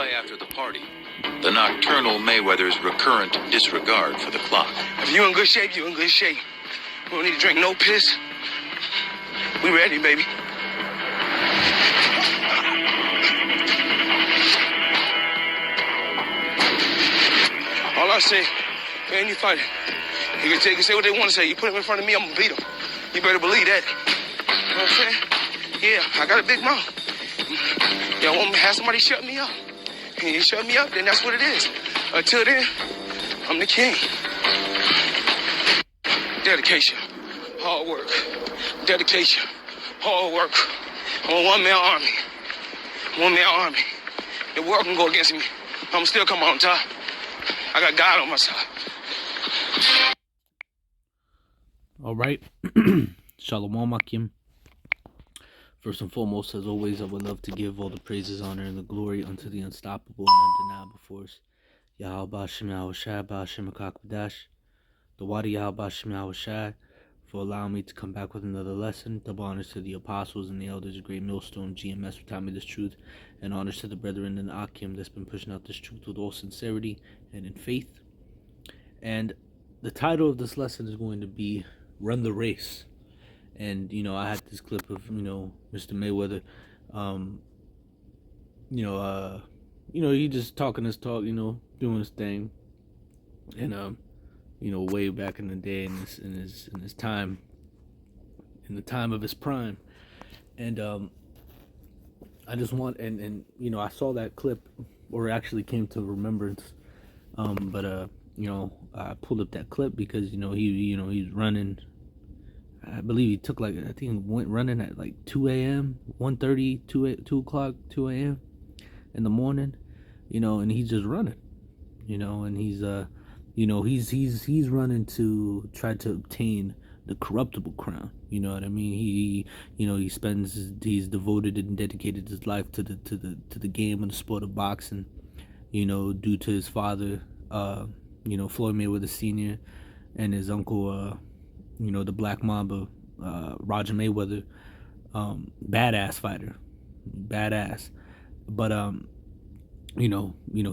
After the party, the nocturnal Mayweather's recurrent disregard for the clock. If you in good shape, you in good shape. We don't need to drink no piss. We ready, baby. All I say, man, you fight it. You can say what they want to say. You put them in front of me, I'm gonna beat them. You better believe that. You know what I'm saying? Yeah, I got a big mouth. Y'all want me to have somebody shut me up? And you shut me up, then that's what it is. Until then, I'm the king. Dedication, hard work. Dedication, hard work. I'm a one-man army. One-man army. The world can go against me. I'm still come out on top. I got God on my side. All right. Shalom Akim. First and foremost, as always, I would love to give all the praises, honor, and the glory unto the unstoppable and undeniable force. YAHAWASHI, YAHAWASHI, Ba'ashem HaKakdash. The Wadi YAHAWASHI, YAHAWASHI, for allowing me to come back with another lesson. Double honors to the apostles and the elders of Great Millstone, GMS, for telling me this truth. And honors to the brethren in the Akim that's been pushing out this truth with all sincerity and in faith. And the title of this lesson is going to be Run the Race. And, I had this clip of, Mr. Mayweather, he just talking his talk, doing his thing. And, way back in the day in his time, in the time of his prime. And, I just want, and I saw that clip, or it actually came to remembrance. But I pulled up that clip because, he's running. I believe he took I think he went running at 2 a.m., 1:30, 2 o'clock, 2 a.m. in the morning, and he's just running, and he's, he's running to try to obtain the corruptible crown. You know what I mean? He's devoted and dedicated his life to the game and the sport of boxing, due to his father, Floyd Mayweather Sr. and his uncle, the Black Mamba, Roger Mayweather, badass fighter, badass. But he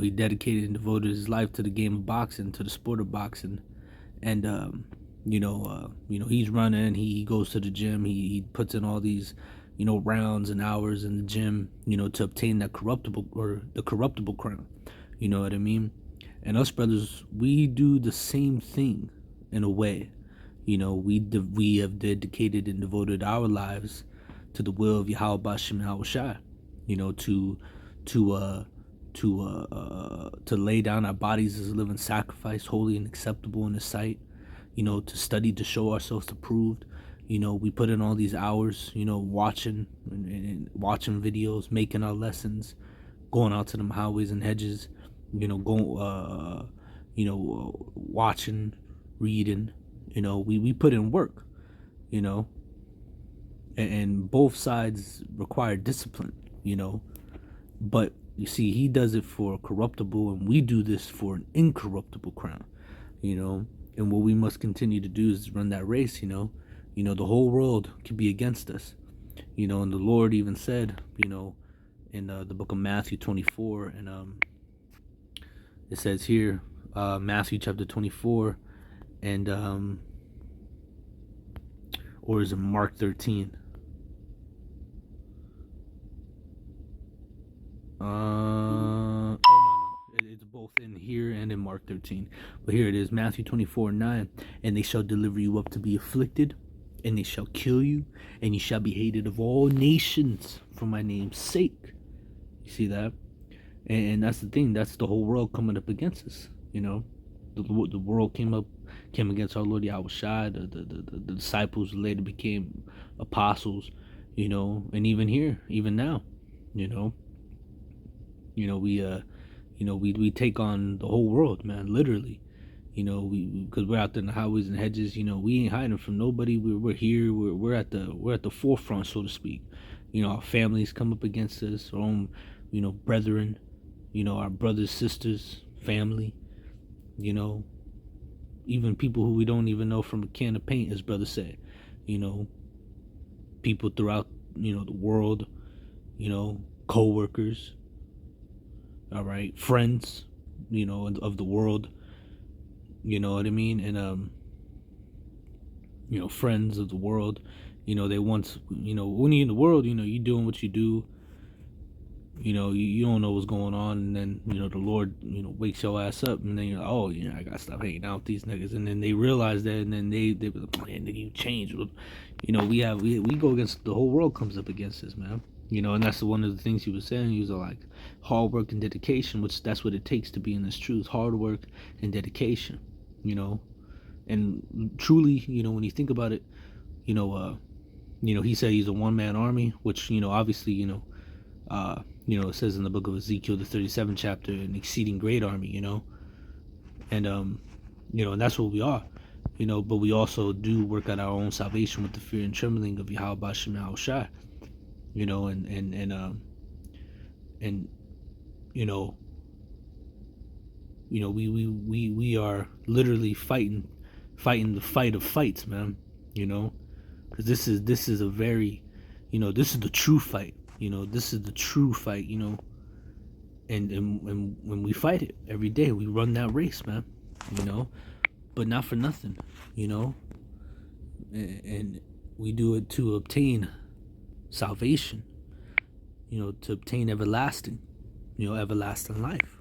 dedicated and devoted his life to the game of boxing, to the sport of boxing, and he's running. He goes to the gym. He puts in all these, rounds and hours in the gym, to obtain that the corruptible crown. You know what I mean? And us brothers, we do the same thing in a way. We have dedicated and devoted our lives to the will of YAHAWASHI, to lay down our bodies as a living sacrifice, holy and acceptable in His sight. To study, to show ourselves approved. We put in all these hours, watching and watching videos, making our lessons, going out to them highways and hedges, watching, reading. We put in work, and both sides require discipline, but you see, he does it for a corruptible and we do this for an incorruptible crown, and what we must continue to do is run that race, the whole world could be against us, and the Lord even said, in the book of Matthew 24, and it says here, Matthew chapter 24, and or is it Mark 13? No, it's both in here and in Mark 13. But here it is, Matthew 24:9. And they shall deliver you up to be afflicted, and they shall kill you, and you shall be hated of all nations for my name's sake. You see that? And that's the thing. That's the whole world coming up against us. The world came against our Lord Yahawashi. The disciples later became apostles, and even here, even now, we take on the whole world, man, literally, because we're out there in the highways and hedges, we ain't hiding from nobody. We're here. We're at the forefront, so to speak. Our families come up against us, our own, brethren, our brothers, sisters, family. Even people who we don't even know from a can of paint, as brother said, people throughout, the world, co-workers, all right, friends, of the world, you know what I mean? And friends of the world, they once, when you're in the world, you doing what you do, you don't know what's going on, and then the Lord wakes your ass up, and then you're like, oh I gotta stop hanging out with these niggas, and then they realize that, and then they be like, man, nigga, you changed. We go against the whole world comes up against us, man. And that's one of the things he was saying. He was like, hard work and dedication, which that's what it takes to be in this truth. Hard work and dedication, and truly, when you think about it, he said he's a one-man army, which obviously, it says in the book of Ezekiel, the 37th chapter, an exceeding great army, and and that's what we are, but we also do work out our own salvation with the fear and trembling of YAHAWASHI, and we are literally fighting the fight of fights, man, because this is a very, this is the true fight. This is the true fight, and when we fight it every day, we run that race, man, but not for nothing, and we do it to obtain salvation, to obtain everlasting life,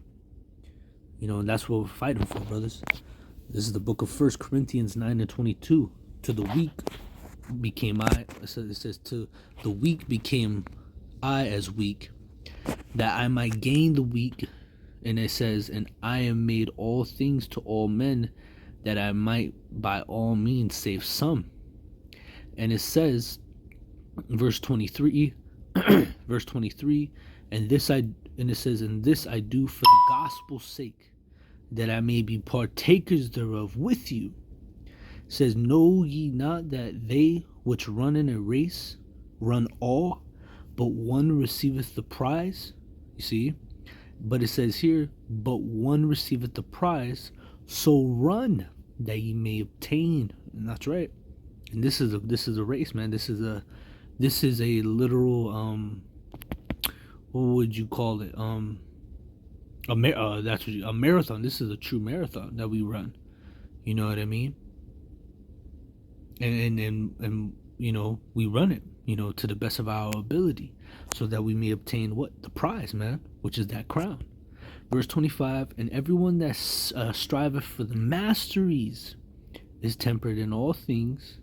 and that's what we're fighting for, brothers. This is the book of 1 Corinthians 9:22. To the weak became I. It says to the weak became I as weak, that I might gain the weak. And it says, and I am made all things to all men, that I might by all means save some. And it says, verse 23, verse 23, and it says, and this I do for the gospel's sake, that I may be partakers thereof with you. It says, know ye not that they which run in a race run all, but one receiveth the prize? You see? But it says here, but one receiveth the prize, so run that ye may obtain. And that's right. And this is a race, man. This is a literal what would you call it? A marathon. This is a true marathon that we run. You know what I mean? And we run it, to the best of our ability, so that we may obtain what? The prize, man, which is that crown. Verse 25, and everyone that striveth for the masteries is tempered in all things.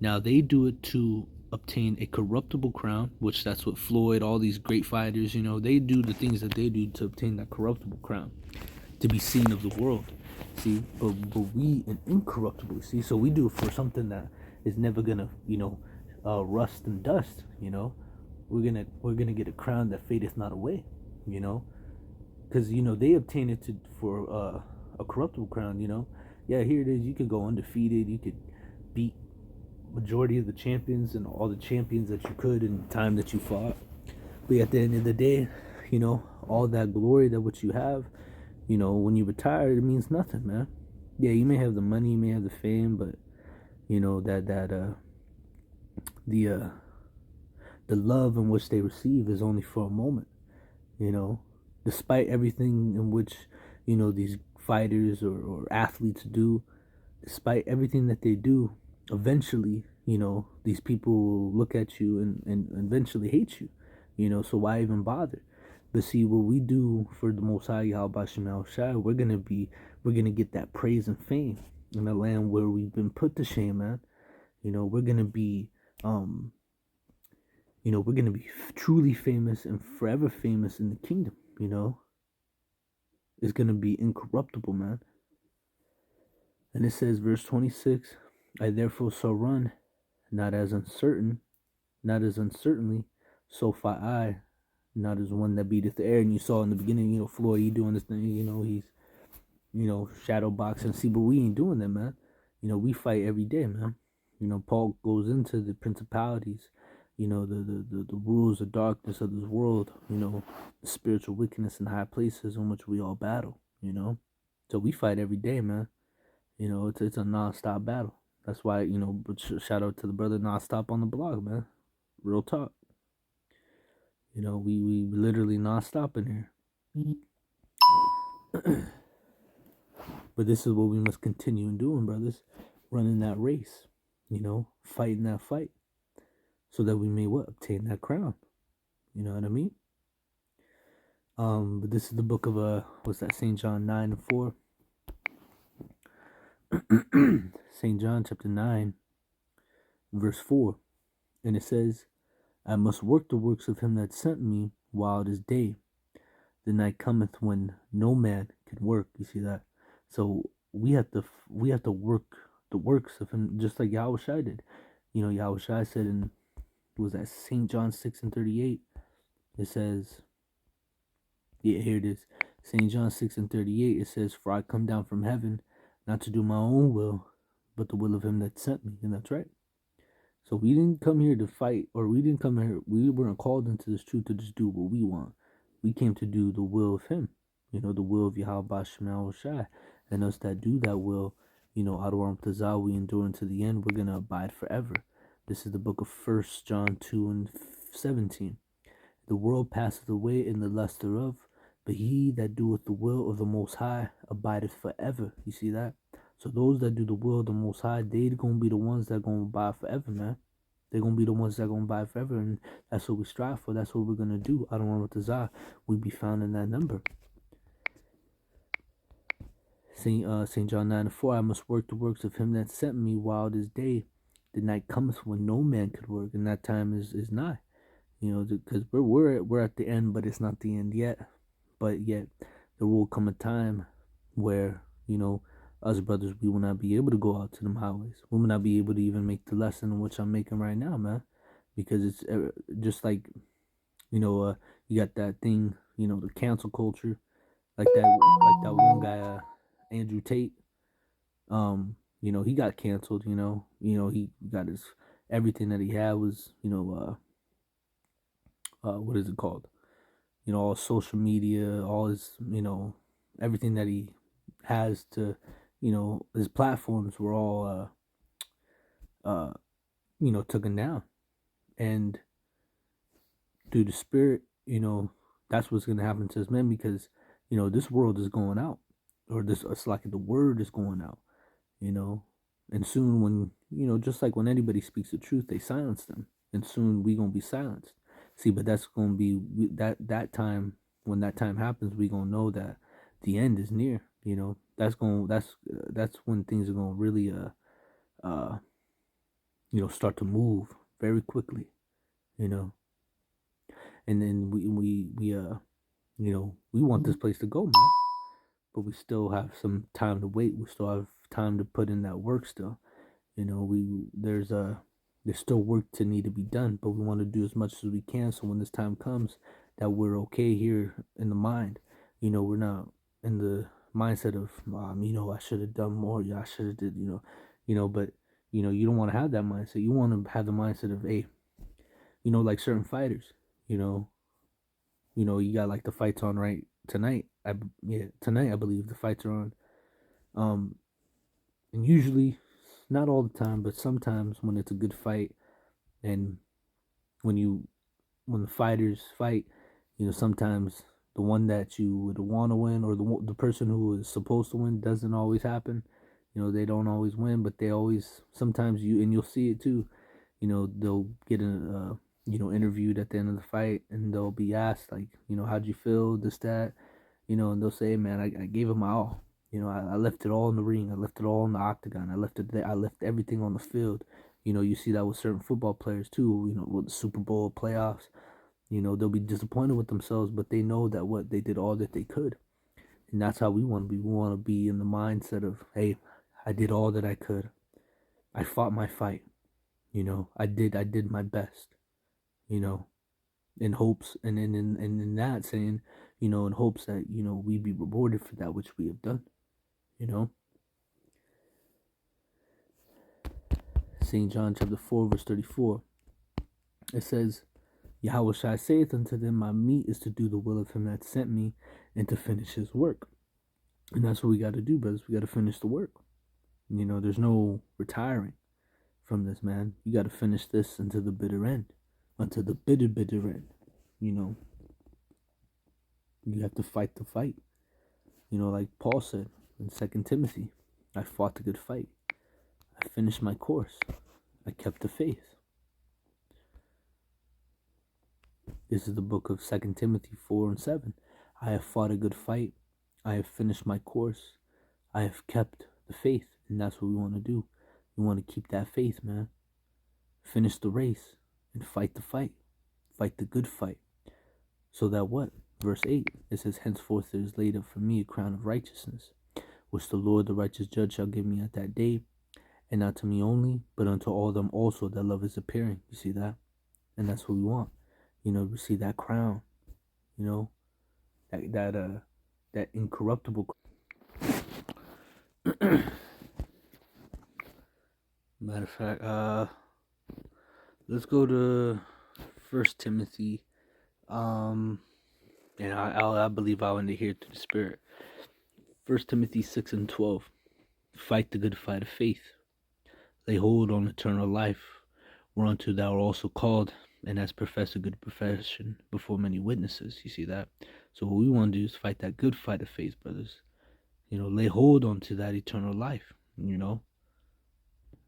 Now they do it to obtain a corruptible crown, which that's what Floyd, all these great fighters, they do the things that they do to obtain that corruptible crown, to be seen of the world. See, but we an incorruptible. See, so we do it for something that is never gonna, rust and dust. We're gonna get a crown that fadeth not away. Because they obtain it for a corruptible crown. Yeah, here it is. You could go undefeated. You could beat majority of the champions and all the champions that you could in the time that you fought. But at the end of the day, all that glory that what you have, when you retire, it means nothing, man. Yeah, you may have the money, you may have the fame, but the love in which they receive is only for a moment. Despite everything in which these fighters or athletes do, despite everything that they do, eventually these people will look at you and eventually hate you. So why even bother? But see, what we do for the Most High YAHAWASHI, we're gonna get that praise and fame in a land where we've been put to shame, man. We're gonna be we're gonna be truly famous and forever famous in the kingdom. It's gonna be incorruptible, man. And it says, verse 26, I therefore shall run, not as uncertainly, so fight I, not as one that beateth the air. And you saw in the beginning, Floyd, he doing this thing, he's, shadow boxing. See, but we ain't doing that, man. We fight every day, man. Paul goes into the principalities, the rules of darkness of this world, the spiritual wickedness in high places in which we all battle, So we fight every day, man. It's a non-stop battle. That's why, but shout out to the brother non-stop on the blog, man. Real talk. We literally non-stop in here. But this is what we must continue doing, brothers. Running that race, fighting that fight, so that we may what? Obtain that crown. You know what I mean? But this is the book of what's that? St. John 9:4. St. John chapter 9, verse 4. And it says, I must work the works of him that sent me while it is day. The night cometh when no man can work. You see that? So we have to work the works of him, just like YAHAWASHI did. YAHAWASHI said in, was that St. John 6:38? It says, yeah, here it is. St. John 6:38, it says, for I come down from heaven, not to do my own will, but the will of him that sent me. And that's right. So we didn't come here to fight, or we weren't called into this truth to just do what we want. We came to do the will of him, the will of YAHAWASHI. And us that do that will, Adoram Tazah, we endure unto the end, we're going to abide forever. This is the book of 1 John 2:17. The world passeth away in the lust thereof, but he that doeth the will of the Most High abideth forever. You see that? So those that do the will of the Most High, they going to be the ones that going to abide forever, man. They're going to be the ones that going to abide forever, and that's what we strive for. That's what we're going to do. I don't know what the Zah, we be found in that number. St. John 9:4, I must work the works of him that sent me while it is day. The night cometh when no man could work, and that time is nigh. Because we're at the end, but it's not the end yet. But yet, there will come a time where, us brothers, we will not be able to go out to them highways. We will not be able to even make the lesson which I'm making right now, man. Because it's just like, you got that thing, the cancel culture, like that one guy, Andrew Tate. He got canceled. He got his everything that he had was, what is it called? All social media, all his, everything that he has to, his platforms were all, taken down. And through the spirit, that's what's going to happen to his men, because, this world is going out, or it's like the word is going out, and soon when, just like when anybody speaks the truth, they silence them, and soon we going to be silenced. See, but that's going to be that time. When that time happens, we going to know that the end is near. That's when things are going to really start to move very quickly. And then we want this place to go, man. But we still have some time to wait. We still have time to put in that work still. There's still work to need to be done, but we want to do as much as we can, so when this time comes, that we're okay here in the mind. We're not in the mindset of, I should have done more. Yeah, I should have did, but you don't want to have that mindset. You want to have the mindset of, hey, like certain fighters, you got like the fights on right tonight. Tonight I believe the fights are on. And usually, not all the time, but sometimes when it's a good fight, and when the fighters fight, sometimes the one that you would want to win, or the person who is supposed to win, doesn't always happen. They don't always win, but they always, sometimes you'll see it too. They'll get interviewed at the end of the fight, and they'll be asked like, how'd you feel, this, that, and they'll say, man, I gave it my all. I left it all in the ring. I left it all in the octagon. I left it there. I left everything on the field. You see that with certain football players too. With the Super Bowl playoffs, they'll be disappointed with themselves, but they know that what they did all that they could, and that's how we want to be. We want to be in the mindset of, hey, I did all that I could. I fought my fight. I did my best. In hopes, and in that saying, in hopes that we be rewarded for that which we have done. St. John chapter 4 verse 34, it says, YAHAWASHI saith unto them, my meat is to do the will of him that sent me, and to finish his work. And that's what we got to do, brothers. We got to finish the work. There's no retiring from this, man. You got to finish this until the bitter end, until the bitter end. You have to fight the fight. You know, like Paul said in 2 Timothy, I fought the good fight. I finished my course. I kept the faith. This is the book of 2 Timothy 4 and 7. I have fought a good fight. I have finished my course. I have kept the faith. And that's what we want to do. We want to keep that faith, man. Finish the race and fight the fight. Fight the good fight. So that what? Verse 8, it says, henceforth there is laid up for me a crown of righteousness, which the Lord the righteous judge shall give me at that day, and not to me only, but unto all them also that love his appearing. You see that? And that's what we want. You know, we see that crown, you know, that incorruptible matter of fact, let's go to 1 Timothy. And I believe I'll end it here to the Spirit. 1 Timothy 6 and 12. Fight the good fight of faith. Lay hold on eternal life, whereunto thou art also called, and hast professed a good profession before many witnesses. You see that? So what we want to do is fight that good fight of faith, brothers. You know, lay hold onto that eternal life, you know,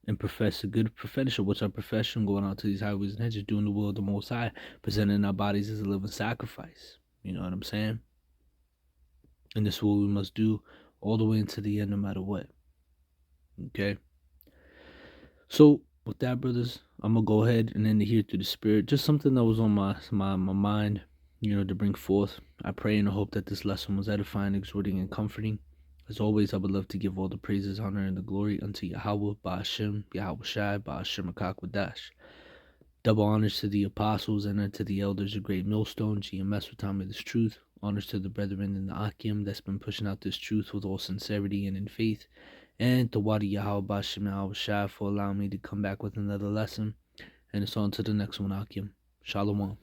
and profess a good profession. What's our profession? Going out to these highways and hedges, doing the will of the Most High, presenting our bodies as a living sacrifice. You know what I'm saying? And this is what we must do all the way into the end, no matter what. Okay? So, with that, brothers, I'm going to go ahead and end it here through the Spirit. Just something that was on my mind, you know, to bring forth. I pray and I hope that this lesson was edifying, exhorting, and comforting. As always, I would love to give all the praises, honor, and the glory unto YAHAWAH, BaHashem, YAHAWASHI, BaHashem Wadash. Double honors to the apostles and unto the elders of Great Millstone, GMS with time of this truth. Honors to the brethren in the Akim that's been pushing out this truth with all sincerity and in faith. And to Wadi Yahweh Bashem YAHAWASHI for allowing me to come back with another lesson. And it's on to the next one, Akim. Shalom.